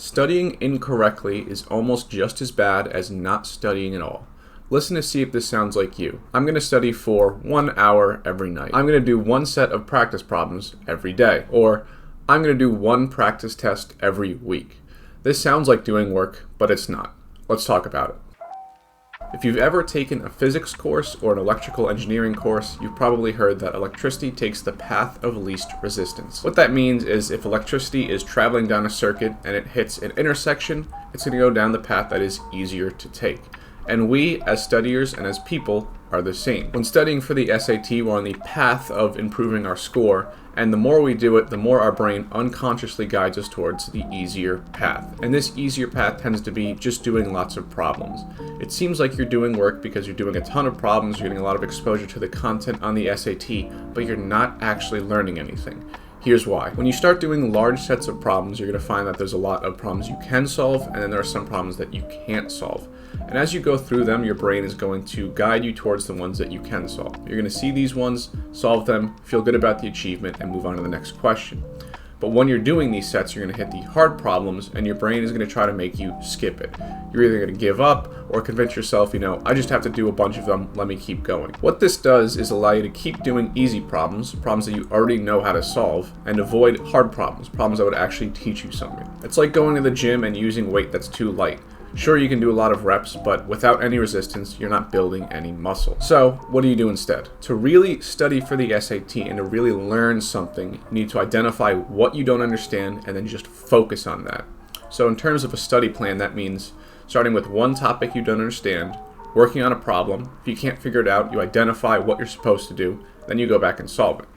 Studying incorrectly is almost just as bad as not studying at all. Listen to see if this sounds like you. I'm going to study for 1 hour every night. I'm going to do one set of practice problems every day. Or I'm going to do one practice test every week. This sounds like doing work, but it's not. Let's talk about it. If you've ever taken a physics course or an electrical engineering course, you've probably heard that electricity takes the path of least resistance. What that means is if electricity is traveling down a circuit and it hits an intersection, it's going to go down the path that is easier to take. And we, as studiers and as people, are the same. When studying for the SAT, we're on the path of improving our score, and the more we do it, the more our brain unconsciously guides us towards the easier path. And this easier path tends to be just doing lots of problems. It seems like you're doing work because you're doing a ton of problems, you're getting a lot of exposure to the content on the SAT, but you're not actually learning anything. Here's why. When you start doing large sets of problems, you're going to find that there's a lot of problems you can solve, and then there are some problems that you can't solve. And as you go through them, your brain is going to guide you towards the ones that you can solve. You're going to see these ones, solve them, feel good about the achievement, and move on to the next question. But when you're doing these sets, you're going to hit the hard problems, and your brain is going to try to make you skip it. You're either going to give up or convince yourself, I just have to do a bunch of them, let me keep going. What this does is allow you to keep doing easy problems that you already know how to solve, and avoid hard problems that would actually teach you something. It's like going to the gym and using weight that's too light. Sure, you can do a lot of reps, but without any resistance, you're not building any muscle. So, what do you do instead? To really study for the SAT and to really learn something, you need to identify what you don't understand and then just focus on that. So in terms of a study plan, that means starting with one topic you don't understand, working on a problem. If you can't figure it out, you identify what you're supposed to do, then you go back and solve it.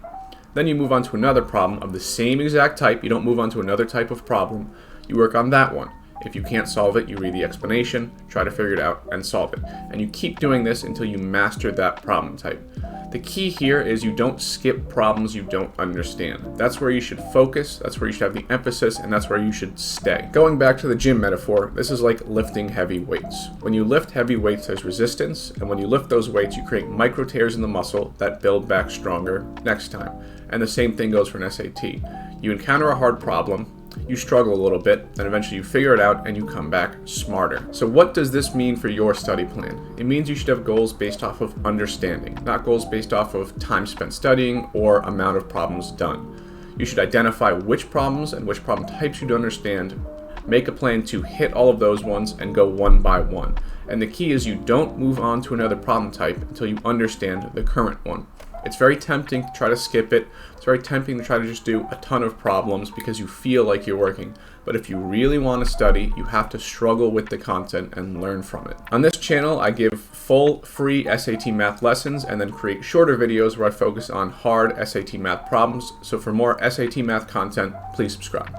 Then you move on to another problem of the same exact type. You don't move on to another type of problem. You work on that one. If you can't solve it, you read the explanation, try to figure it out, and solve it. And you keep doing this until you master that problem type. The key here is you don't skip problems you don't understand. That's where you should focus, that's where you should have the emphasis, and that's where you should stay. Going back to the gym metaphor, this is like lifting heavy weights. When you lift heavy weights, there's resistance, and when you lift those weights, you create micro tears in the muscle that build back stronger next time. And the same thing goes for an SAT. You encounter a hard problem, you struggle a little bit, then eventually you figure it out and you come back smarter. So what does this mean for your study plan? It means you should have goals based off of understanding, not goals based off of time spent studying or amount of problems done. You should identify which problems and which problem types you don't understand, make a plan to hit all of those ones, and go one by one. And the key is you don't move on to another problem type until you understand the current one. It's very tempting to try to skip it. It's very tempting to try to just do a ton of problems because you feel like you're working. But if you really want to study, you have to struggle with the content and learn from it. On this channel, I give full free SAT math lessons and then create shorter videos where I focus on hard SAT math problems. So for more SAT math content, please subscribe.